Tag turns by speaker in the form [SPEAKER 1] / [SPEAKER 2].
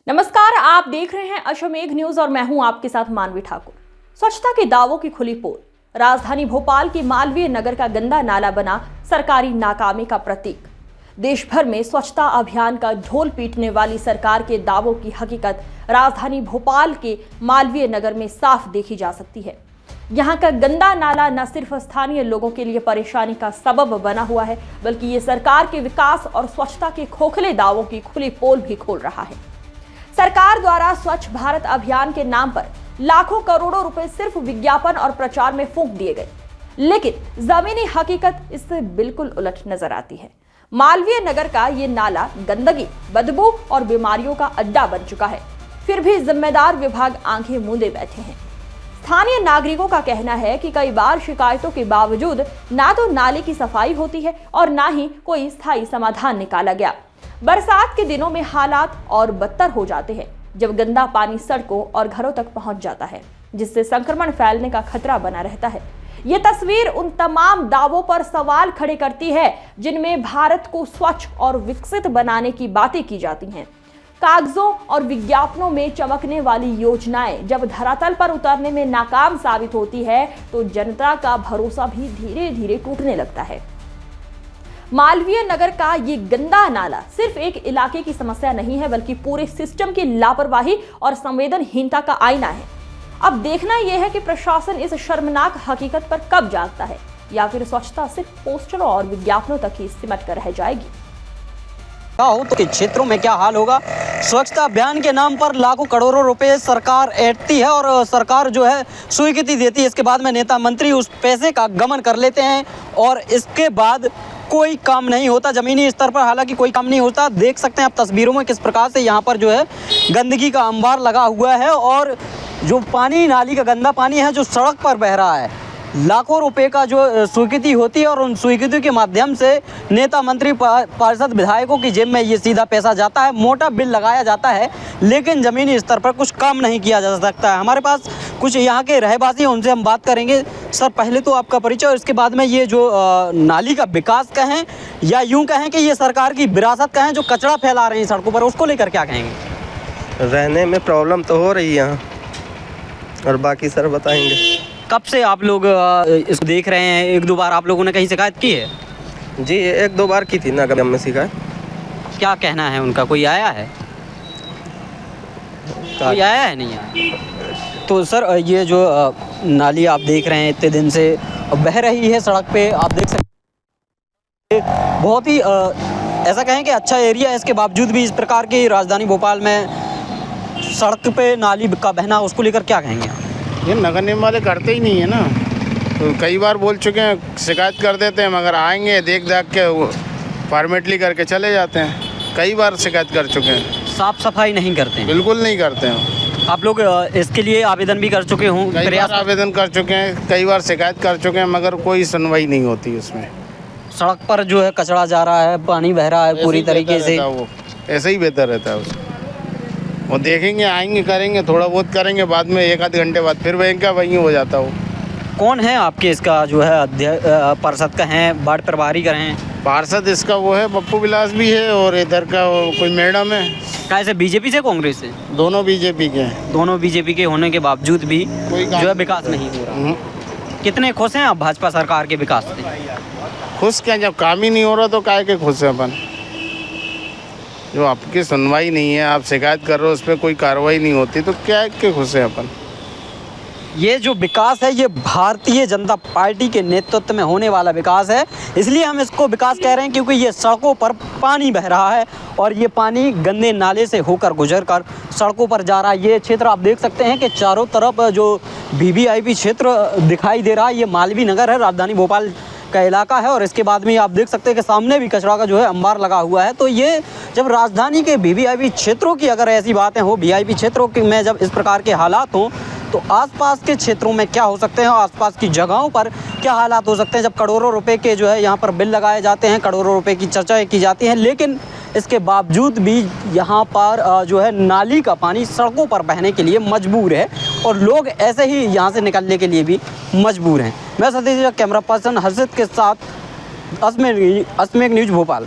[SPEAKER 1] नमस्कार, आप देख रहे हैं अश्वमेघ न्यूज और मैं हूं आपके साथ मानवी ठाकुर। स्वच्छता के दावों की खुली पोल। राजधानी भोपाल की मालवीय नगर का गंदा नाला बना सरकारी नाकामी का प्रतीक। देश भर में स्वच्छता अभियान का ढोल पीटने वाली सरकार के दावों की हकीकत राजधानी भोपाल के मालवीय नगर में साफ देखी जा सकती है। यहाँ का गंदा नाला न सिर्फ स्थानीय लोगों के लिए परेशानी का सबब बना हुआ है, बल्कि ये सरकार के विकास और स्वच्छता के खोखले दावों की खुली पोल भी खोल रहा है। सरकार द्वारा स्वच्छ भारत अभियान के नाम पर लाखों करोड़ों रुपए सिर्फ विज्ञापन और प्रचार में फूंक दिए गए, लेकिन जमीनी हकीकत इससे बिल्कुल उलट नजर आती है। मालवीय नगर का ये नाला गंदगी, बदबू और बीमारियों का अड्डा बन चुका है, फिर भी जिम्मेदार विभाग आंखें मूंदे बैठे हैं। स्थानीय नागरिकों का कहना है कि कई बार शिकायतों के बावजूद ना तो नाले की सफाई होती है और ना ही कोई स्थायी समाधान निकाला गया। बरसात के दिनों में हालात और बदतर हो जाते हैं जब गंदा पानी सड़कों और घरों तक पहुंच जाता है, जिससे संक्रमण फैलने का खतरा बना रहता है। ये तस्वीर उन तमाम दावों पर सवाल खड़े करती है जिनमें भारत को स्वच्छ और विकसित बनाने की बातें की जाती हैं। कागजों और विज्ञापनों में चमकने वाली योजनाएं जब धरातल पर उतरने में नाकाम साबित होती है तो जनता का भरोसा भी धीरे धीरे टूटने लगता है। मालवीय नगर का ये गंदा नाला सिर्फ एक इलाके की समस्या नहीं है, बल्कि पूरे सिस्टम की लापरवाही और संवेदनहीनता का आईना है। अब देखना यह है कि प्रशासन इस शर्मनाक हकीकत पर कब जागता है, या फिर स्वच्छता सिर्फ पोस्टरों और विज्ञापनों तक ही सिमट कर रह जाएगी।
[SPEAKER 2] तो क्षेत्रों में क्या हाल होगा। स्वच्छता अभियान के नाम पर लाखों करोड़ों रुपए सरकार ऐंठती है और सरकार जो है स्वीकृति देती है। इसके बाद में नेता मंत्री उस पैसे का गमन कर लेते हैं और इसके बाद कोई काम नहीं होता जमीनी स्तर पर। हालांकि कोई काम नहीं होता। देख सकते हैं आप तस्वीरों में किस प्रकार से यहाँ पर जो है गंदगी का अंबार लगा हुआ है और जो पानी, नाली का गंदा पानी है जो सड़क पर बह रहा है। लाखों रुपए का जो स्वीकृति होती है और उन स्वीकृति के माध्यम से नेता मंत्री, पार्षद, विधायकों की जेब में ये सीधा पैसा जाता है, मोटा बिल लगाया जाता है, लेकिन ज़मीनी स्तर पर कुछ काम नहीं किया जा सकता है। हमारे पास कुछ यहाँ के रहवासी हैं, उनसे हम बात करेंगे। सर, पहले तो आपका परिचय और इसके बाद में ये जो नाली का विकास कहें या यूँ कहें कि ये सरकार की विरासत कहें जो कचरा फैला रही है सड़कों पर, उसको लेकर क्या कहेंगे?
[SPEAKER 3] रहने में प्रॉब्लम तो हो रही है यहाँ, और बाकी सर बताएंगे।
[SPEAKER 2] कब से आप लोग इसको देख रहे हैं? एक दो बार आप लोगों ने कहीं शिकायत की है?
[SPEAKER 3] जी, एक दो बार की थी ना गम में शिकायत।
[SPEAKER 2] क्या कहना है उनका? कोई आया है? कोई आया है? नहीं आया। तो सर, ये जो नाली आप देख रहे हैं इतने दिन से बह रही है सड़क पे, आप देख सकते हैं बहुत ही ऐसा कहें कि अच्छा एरिया है, इसके बावजूद भी इस प्रकार की राजधानी भोपाल में सड़क पे नाली का बहना, उसको लेकर क्या कहेंगे?
[SPEAKER 4] ये नगर निगम वाले करते ही नहीं है ना। तो कई बार बोल चुके हैं, शिकायत कर देते हैं, मगर आएंगे देख के वो फॉर्मेटली करके चले जाते हैं। कई बार शिकायत कर चुके हैं।
[SPEAKER 2] साफ सफाई नहीं करते हैं?
[SPEAKER 4] बिल्कुल नहीं करते हैं।
[SPEAKER 2] आप लोग इसके लिए आवेदन भी कर चुके हों?
[SPEAKER 4] कई बार आवेदन कर चुके हैं, कई बार शिकायत कर चुके हैं, मगर कोई सुनवाई नहीं होती उसमें।
[SPEAKER 2] सड़क पर जो है कचरा जा रहा है, पानी बह रहा है पूरी तरीके से।
[SPEAKER 4] वो ऐसे ही बेहतर रहता है उसमें। वो देखेंगे, आएंगे, करेंगे, थोड़ा बहुत करेंगे, बाद में एक आध घंटे बाद फिर वहीं हो जाता हो।
[SPEAKER 2] कौन है आपके इसका जो है पार्षद का है, वार्ड प्रभारी का हैं?
[SPEAKER 4] पार्षद इसका वो है पप्पू विलास भी है, और इधर का कोई मैडम है।
[SPEAKER 2] कैसे, बीजेपी से कांग्रेस से?
[SPEAKER 4] दोनों बीजेपी के हैं।
[SPEAKER 2] दोनों बीजेपी के होने के बावजूद भी जो है विकास नहीं हो रहा। कितने खुश हैं आप भाजपा सरकार के विकास से?
[SPEAKER 4] खुश क्या, जब काम ही नहीं हो रहा तो काहे के खुश हैं अपन। जो आपकी सुनवाई नहीं है, आप शिकायत कर रहे हो, उस पर कोई कार्रवाई नहीं होती, तो क्या के खुश हैं अपन।
[SPEAKER 2] ये जो विकास है ये भारतीय जनता पार्टी के नेतृत्व में होने वाला विकास है, इसलिए हम इसको विकास कह रहे हैं क्योंकि ये सड़कों पर पानी बह रहा है और ये पानी गंदे नाले से होकर गुजरकर सड़कों पर जा रहा है। ये क्षेत्र आप देख सकते हैं कि चारों तरफ जो वीवीआईपी क्षेत्र दिखाई दे रहा है, ये मालवीय नगर है, राजधानी भोपाल का इलाका है। और इसके बाद में आप देख सकते हैं कि सामने भी कचरा का जो है अंबार लगा हुआ है। तो ये जब राजधानी के वीवीआईपी क्षेत्रों की अगर ऐसी बातें हो, वीआईपी क्षेत्रों में जब इस प्रकार के हालात हों, तो आसपास के क्षेत्रों में क्या हो सकते हैं, आसपास की जगहों पर क्या हालात हो सकते हैं। जब करोड़ों रुपए के जो है यहाँ पर बिल लगाए जाते हैं, करोड़ों रुपए की चर्चाएँ की जाती हैं, लेकिन इसके बावजूद भी यहाँ पर जो है नाली का पानी सड़कों पर बहने के लिए मजबूर है और लोग ऐसे ही यहाँ से निकलने के लिए भी मजबूर हैं। मैं सतीश, कैमरा पर्सन हर्षित के साथ अश्वमेघ न्यूज़ भोपाल।